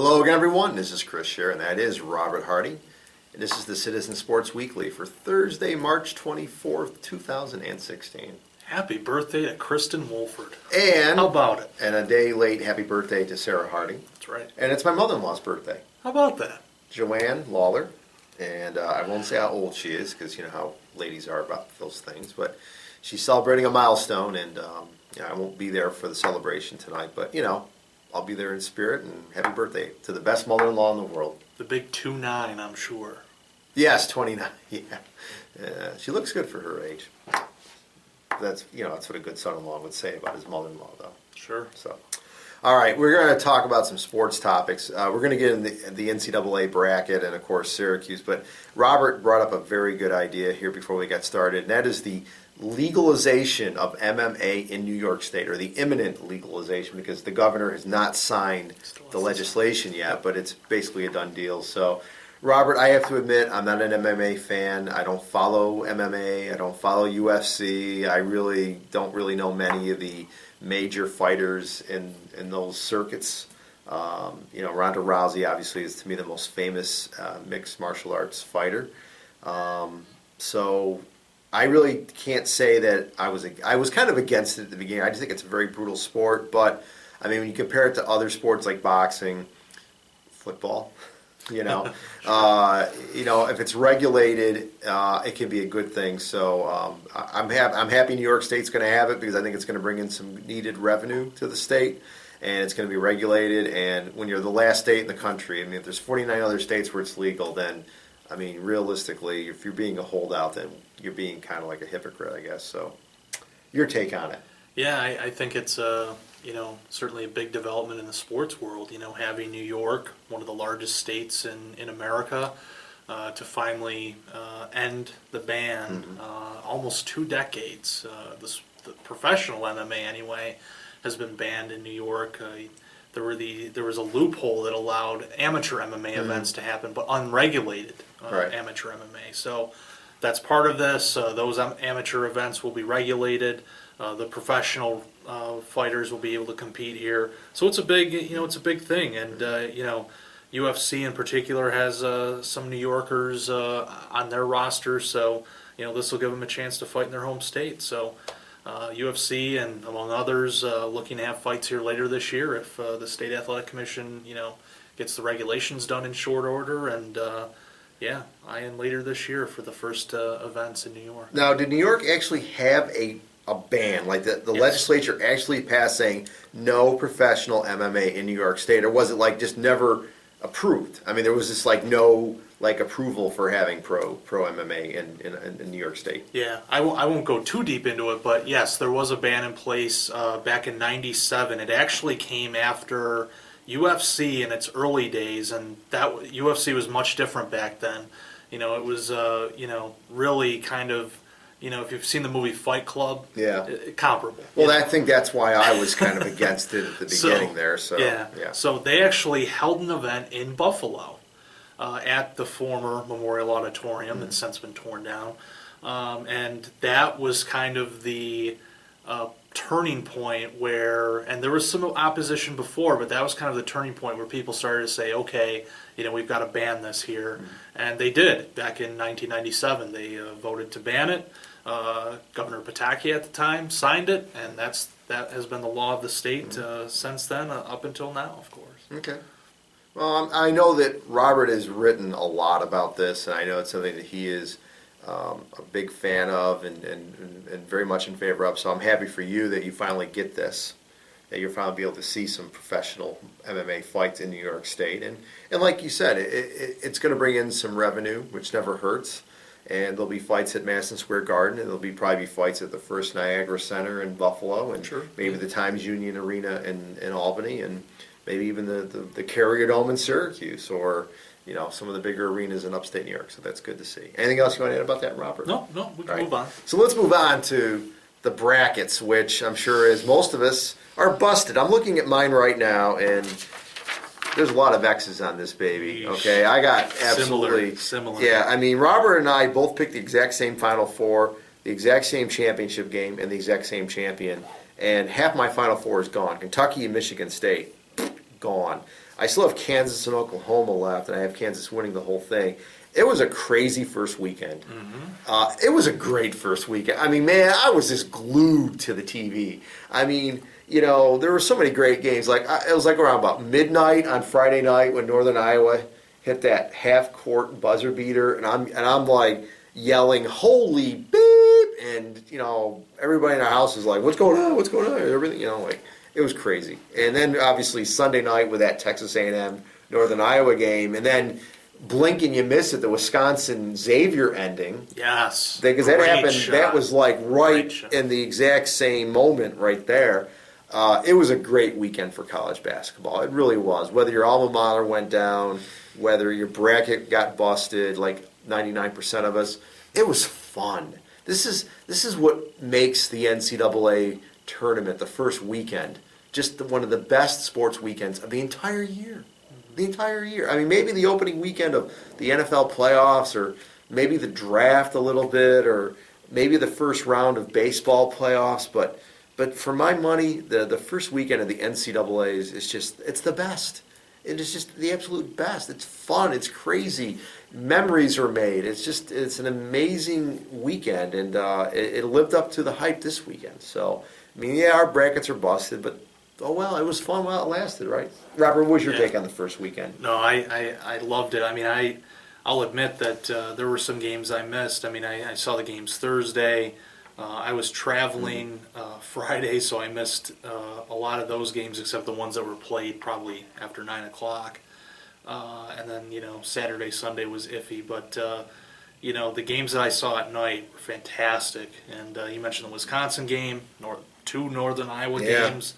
Hello again, everyone. This is Chris Scher, and that is Robert Hardy. And this is the Citizen Sports Weekly for Thursday, March 24th, 2016. Happy birthday to Kristen Wolford. And how about it? And a day late happy birthday to Sarah Hardy. That's right. And it's my mother-in-law's birthday. How about that? Joanne Lawler. And I won't say how old she is, because you know how ladies are about those things. But she's celebrating a milestone, and I won't be there for the celebration tonight. But, you know, I'll be there in spirit, and happy birthday to the best mother-in-law in the world. The big 2'9", I'm sure. Yes, 29. Yeah, she looks good for her age. That's what a good son-in-law would say about his mother-in-law, though. Sure. So, all right, we're going to talk about some sports topics. We're going to get in the NCAA bracket and, of course, Syracuse. But Robert brought up a very good idea here before we got started, and that is the legalization of MMA in New York State, or the imminent legalization, because the governor has not signed the legislation yet, but it's basically a done deal. So, Robert, I have to admit, I'm not an MMA fan. I don't follow MMA. I don't follow UFC. I really don't know many of the major fighters in those circuits. Ronda Rousey obviously is to me the most famous mixed martial arts fighter. So I really can't say that I was kind of against it at the beginning. I just think it's a very brutal sport. But I mean, when you compare it to other sports like boxing, football, sure. If it's regulated, it can be a good thing. So I'm happy New York State's going to have it, because I think it's going to bring in some needed revenue to the state, and it's going to be regulated. And when you're the last state in the country, I mean, if there's 49 other states where it's legal, then, I mean, realistically, if you're being a holdout, then you're being kind of like a hypocrite, I guess. So, your take on it? Yeah, I think it's certainly a big development in the sports world. Having New York, one of the largest states in America, to finally end the ban. Almost 2 decades. The professional MMA anyway has been banned in New York. There was a loophole that allowed amateur MMA events to happen, but unregulated amateur MMA. So that's part of this. Those amateur events will be regulated. The professional fighters will be able to compete here. So it's a big thing. And UFC in particular has some New Yorkers on their roster. So this will give them a chance to fight in their home state. So UFC and among others looking to have fights here later this year if the State Athletic Commission gets the regulations done in short order. And later this year for the first events in New York. Now, did New York actually have a ban, like the legislature actually passed saying no professional MMA in New York State, or was it like just never approved? I mean, there was just like no approval for having pro MMA in New York State. Yeah, I won't go too deep into it, but yes, there was a ban in place back in '97. It actually came after UFC in its early days, and that UFC was much different back then. It was really kind of. If you've seen the movie Fight Club, comparable. Well, I think that's why I was kind of against it at the beginning there. So yeah. So they actually held an event in Buffalo at the former Memorial Auditorium that's since been torn down, and that was kind of the turning point where, and there was some opposition before, but that was kind of the turning point where people started to say, okay, we've got to ban this here. And they did. Back in 1997, they voted to ban it. Governor Pataki at the time signed it, and that has been the law of the state since then, up until now, of course. Okay. Well, I know that Robert has written a lot about this, and I know it's something that he is a big fan of and very much in favor of. So I'm happy for you that you finally get this, that you'll finally be able to see some professional MMA fights in New York State. And like you said, it's going to bring in some revenue, which never hurts. And there'll be fights at Madison Square Garden, and there'll probably be fights at the First Niagara Center in Buffalo, and maybe the Times Union Arena in Albany, and maybe even the Carrier Dome in Syracuse, or some of the bigger arenas in upstate New York. So that's good to see. Anything else you want to add about that, Robert? No, we can move on. So let's move on to the brackets, which I'm sure, as most of us, are busted. I'm looking at mine right now, and there's a lot of X's on this baby. Okay, I got absolutely similar. Yeah, I mean, Robert and I both picked the exact same Final Four, the exact same championship game, and the exact same champion. And half my Final Four is gone. Kentucky and Michigan State, gone. I still have Kansas and Oklahoma left, and I have Kansas winning the whole thing. It was a crazy first weekend. It was a great first weekend. I mean, man, I was just glued to the TV. I mean, there were so many great games. Like it was like around about midnight on Friday night when Northern Iowa hit that half-court buzzer beater, and I'm like yelling, "Holy beep!" And everybody in our house is like, "What's going on? What's going on?" And everything, like it was crazy. And then obviously Sunday night with that Texas A&M Northern Iowa game, and then blink and you miss it, the Wisconsin Xavier ending. Yes, because that great happened. shot. That was like right Great shot. in the exact same moment right there. It was a great weekend for college basketball. It really was. Whether your alma mater went down, whether your bracket got busted, like 99% of us, it was fun. This is what makes the NCAA tournament, the first weekend, just one of the best sports weekends of the entire year. The entire year. I mean, maybe the opening weekend of the NFL playoffs, or maybe the draft a little bit, or maybe the first round of baseball playoffs. But for my money, the first weekend of the NCAAs it's the best. It is just the absolute best. It's fun. It's crazy. Memories are made. It's an amazing weekend, and it lived up to the hype this weekend. So, I mean, yeah, our brackets are busted, but oh well, it was fun while it lasted, right? Robert, what was your take on the first weekend? No, I loved it. I mean, I'll admit that there were some games I missed. I mean, I saw the games Thursday. I was traveling Friday, so I missed a lot of those games except the ones that were played probably after 9 o'clock. And then, Saturday, Sunday was iffy. But, the games that I saw at night were fantastic. And you mentioned the Wisconsin game, two Northern Iowa games.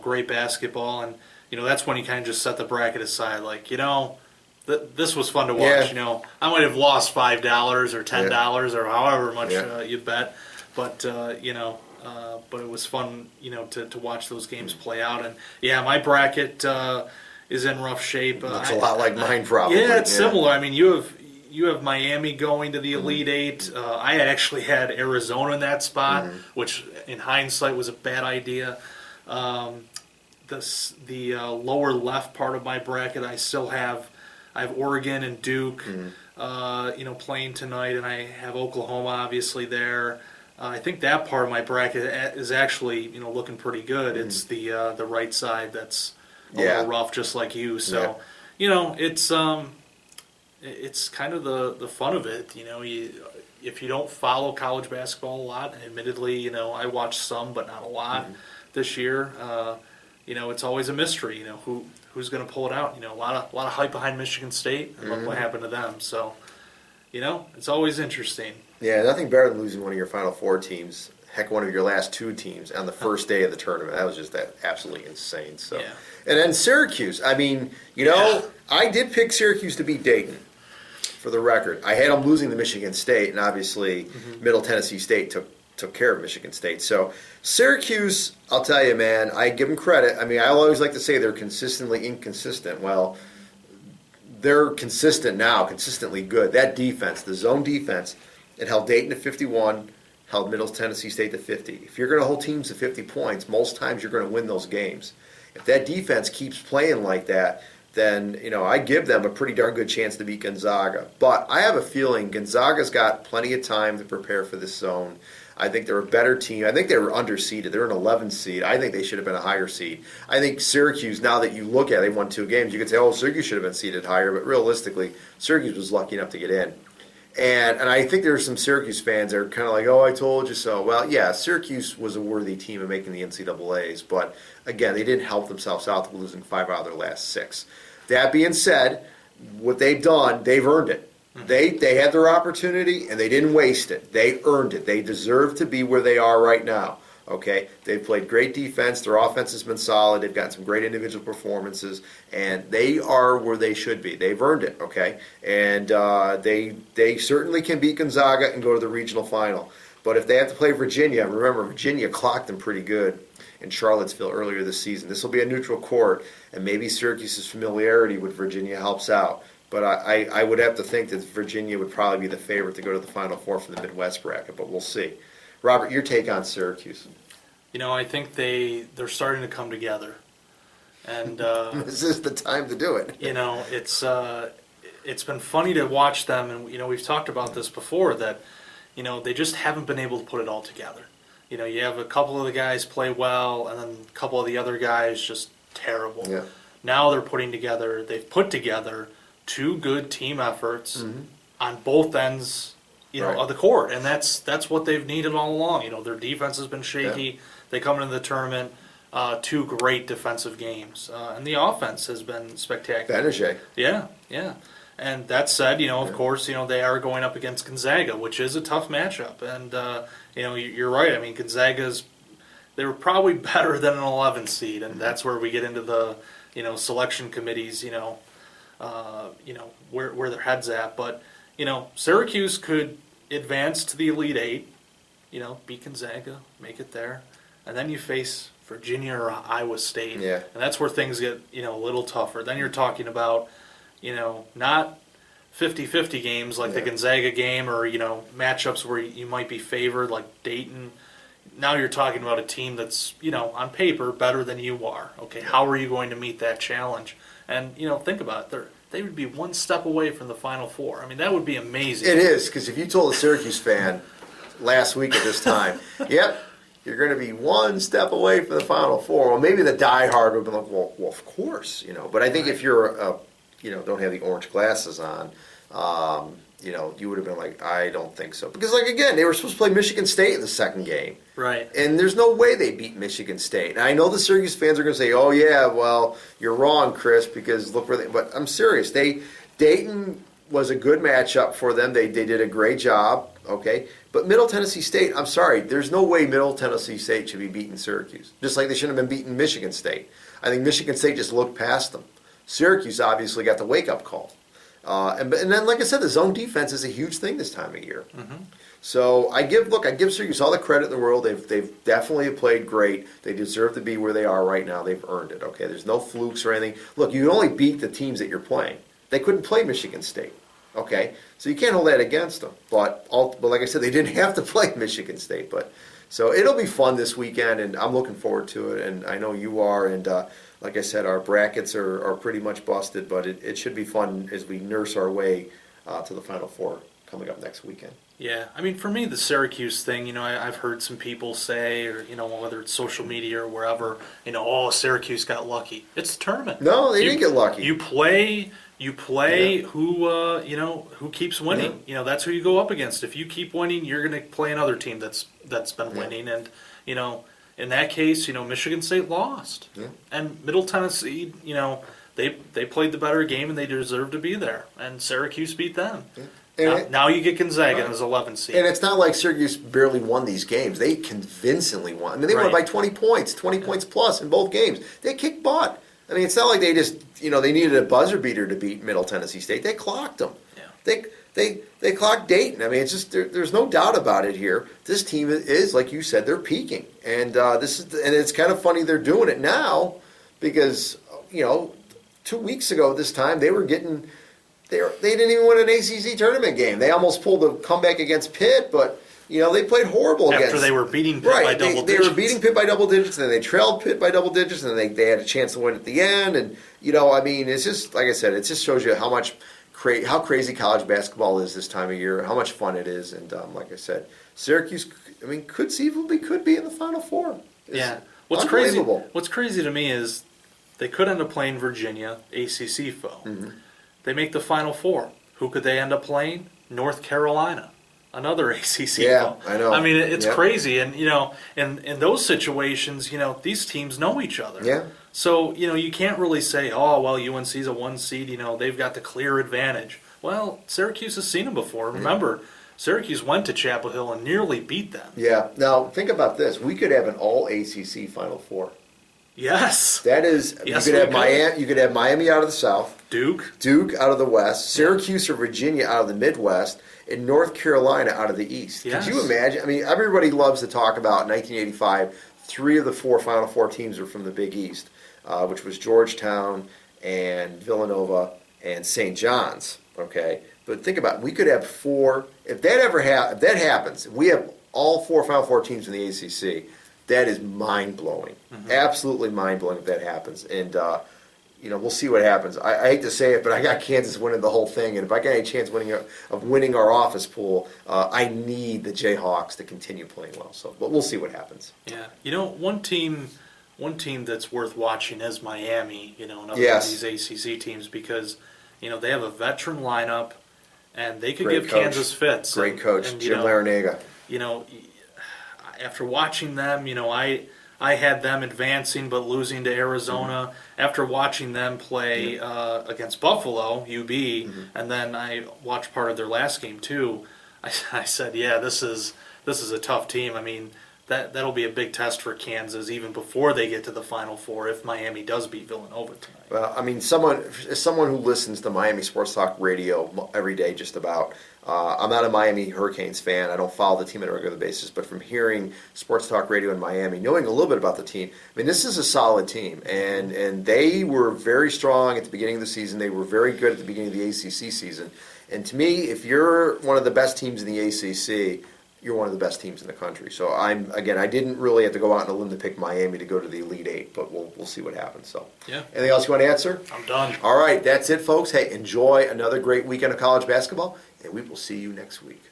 Great basketball. And, that's when you kind of just set the bracket aside. Like, this was fun to watch. Yeah. I might have lost $5 or $10 or however much you bet. But, but it was fun, to watch those games play out. And, yeah, my bracket is in rough shape. Looks a lot like mine, probably. Yeah, it's similar. I mean, you have Miami going to the Elite Eight. I actually had Arizona in that spot, which in hindsight was a bad idea. The lower left part of my bracket, I have Oregon and Duke, playing tonight, and I have Oklahoma obviously there. I think that part of my bracket is actually looking pretty good. It's the right side that's a little rough, just like you. So it's kind of the fun of it. If you don't follow college basketball a lot, admittedly, I watched some but not a lot this year. It's always a mystery. Who's going to pull it out? A lot of hype behind Michigan State, and look what happened to them. So, it's always interesting. Yeah, nothing better than losing one of your Final Four teams. Heck, one of your last two teams on the first day of the tournament. That was just absolutely insane. So, and then Syracuse. I mean, I did pick Syracuse to beat Dayton. For the record, I had them losing to Michigan State, and obviously Middle Tennessee State took care of Michigan State. So Syracuse, I'll tell you, man, I give them credit. I mean, I always like to say they're consistently inconsistent. Well, they're consistent now, consistently good. That defense, the zone defense, it held Dayton to 51, held Middle Tennessee State to 50. If you're going to hold teams to 50 points, most times you're going to win those games. If that defense keeps playing like that, then, I give them a pretty darn good chance to beat Gonzaga. But I have a feeling Gonzaga's got plenty of time to prepare for this zone. I think they're a better team. I think they were underseeded. They're an 11 seed. I think they should have been a higher seed. I think Syracuse, now that you look at it, they won 2 games. You could say, Syracuse should have been seeded higher. But realistically, Syracuse was lucky enough to get in. And I think there are some Syracuse fans that are kind of like, I told you so. Well, yeah, Syracuse was a worthy team of making the NCAAs. But, again, they didn't help themselves out with losing 5 out of their last 6. That being said, what they've done, they've earned it. They had their opportunity, and they didn't waste it. They earned it. They deserve to be where they are right now. Okay, they've played great defense. Their offense has been solid. They've gotten some great individual performances, and they are where they should be. They've earned it. Okay, and they certainly can beat Gonzaga and go to the regional final. But if they have to play Virginia, remember Virginia clocked them pretty good in Charlottesville earlier this season. This will be a neutral court, and maybe Syracuse's familiarity with Virginia helps out. But I would have to think that Virginia would probably be the favorite to go to the Final Four for the Midwest bracket, but we'll see. Robert, your take on Syracuse? I think they're starting to come together. And This is the time to do it. it's been funny to watch them, and we've talked about this before that they just haven't been able to put it all together. You have a couple of the guys play well, and then a couple of the other guys just terrible. Yeah. Now they've put together two good team efforts on both ends, Right. of the court, and that's what they've needed all along. Their defense has been shaky. Yeah. They come into the tournament, two great defensive games, and the offense has been spectacular. Banijay. Yeah. And that said, of course, they are going up against Gonzaga, which is a tough matchup. And you're right. I mean, they were probably better than an 11 seed, and that's where we get into the selection committees, where their heads at. But Syracuse could advance to the Elite Eight, beat Gonzaga, make it there, and then you face Virginia or Iowa State, Yeah. and that's where things get a little tougher. Then you're talking about not 50-50 games like the Gonzaga game, or matchups where you might be favored like Dayton. Now you're talking about a team that's on paper better than you are. Okay, how are you going to meet that challenge? And think about it. They would be one step away from the Final Four. I mean, that would be amazing. It is, because if you told a Syracuse fan last week at this time, yep, you're going to be one step away from the Final Four, well, maybe the diehard would be like, well, of course, But I think if you're don't have the orange glasses on, you would have been like, I don't think so. Because, again, they were supposed to play Michigan State in the second game. Right. And there's no way they beat Michigan State. And I know the Syracuse fans are going to say, oh, yeah, well, you're wrong, Chris, because look where they – but I'm serious. Dayton was a good matchup for them. They did a great job, okay? But Middle Tennessee State, I'm sorry, there's no way Middle Tennessee State should be beating Syracuse. Just like they shouldn't have been beating Michigan State. I think Michigan State just looked past them. Syracuse obviously got the wake-up call. And then, like I said, the zone defense is a huge thing this time of year. Mm-hmm. So I give Syracuse all the credit in the world. They've definitely played great. They deserve to be where they are right now. They've earned it. Okay, there's no flukes or anything. Look, you only beat the teams that you're playing. They couldn't play Michigan State. Okay, so you can't hold that against them. But like I said, they didn't have to play Michigan State. So it'll be fun this weekend, and I'm looking forward to it. And I know you are. And like I said, our brackets are pretty much busted, but it should be fun as we nurse our way to the Final Four coming up next weekend. Yeah, I mean, for me, the Syracuse thing, I've heard some people say, or, whether it's social media or wherever, oh, Syracuse got lucky. It's the tournament. No, they didn't get lucky. You play who keeps winning. Yeah. That's who you go up against. If you keep winning, you're going to play another team that's been winning. And, in that case, Michigan State lost. Yeah. And Middle Tennessee, they played the better game and they deserved to be there. And Syracuse beat them. Yeah. Now you get Gonzaga as 11 seed. And it's not like Syracuse barely won these games. They convincingly won. I mean, they won by 20 points, 20 points plus in both games. They kicked butt. I mean, it's not like they just, they needed a buzzer beater to beat Middle Tennessee State. They clocked them. Yeah. They clocked Dayton. I mean, it's just there's no doubt about it here. This team is, like you said, they're peaking, and and it's kind of funny they're doing it now because 2 weeks ago this time they were getting. They didn't even win an ACC tournament game. They almost pulled a comeback against Pitt, but they played horrible against. After they were beating Pitt by double digits. They were beating Pitt by double digits, and then they trailed Pitt by double digits, and then they had a chance to win at the end. And I mean, it's just like I said, it just shows you how crazy college basketball is this time of year, how much fun it is. And like I said, Syracuse, I mean, could be in the Final Four. Yeah. What's crazy to me is they could end up playing Virginia, ACC foe. Mm-hmm. They make the Final Four. Who could they end up playing? North Carolina, another ACC foe. Yeah, I know. I mean, it's crazy. And, in those situations, these teams know each other. Yeah. So, you can't really say, oh, well, UNC's a 1 seed, they've got the clear advantage. Well, Syracuse has seen them before. Remember, Syracuse went to Chapel Hill and nearly beat them. Yeah. Now, think about this. We could have an all-ACC Final Four. Yes. That is, yes, you could have Miami out of the South. Duke out of the West. Syracuse or Virginia out of the Midwest. And North Carolina out of the East. Yes. Could you imagine? I mean, everybody loves to talk about 1985. 3 of the 4 Final Four teams are from the Big East, which was Georgetown and Villanova and St. John's. Okay, but think about it. We could have 4. If that happens, we have all 4 Final Four teams in the ACC. That is mind-blowing. Absolutely mind-blowing if that happens. And, we'll see what happens. I hate to say it, but I got Kansas winning the whole thing. And if I got any chance of winning our office pool, I need the Jayhawks to continue playing well. So, but we'll see what happens. Yeah. One team that's worth watching is Miami, another Yes. of these ACC teams because, they have a veteran lineup and they could Great give coach. Kansas fits. Great coach, and, Jim Larinaga. After watching them, I had them advancing but losing to Arizona. After watching them play against Buffalo, UB, and then I watched part of their last game too, I said, yeah, this is a tough team. I mean, that'll be a big test for Kansas even before they get to the Final Four if Miami does beat Villanova tonight. Well, I mean, as someone who listens to Miami Sports Talk Radio every day, just about. I'm not a Miami Hurricanes fan. I don't follow the team on a regular basis, but from hearing Sports Talk Radio in Miami, knowing a little bit about the team, I mean, this is a solid team, and they were very strong at the beginning of the season. They were very good at the beginning of the ACC season. And to me, if you're one of the best teams in the ACC, you're one of the best teams in the country. So I didn't really have to go out on a limb to pick Miami to go to the Elite Eight, but we'll see what happens. So, yeah. Anything else you want to add, sir? I'm done. All right, that's it, folks. Hey, enjoy another great weekend of college basketball, and we will see you next week.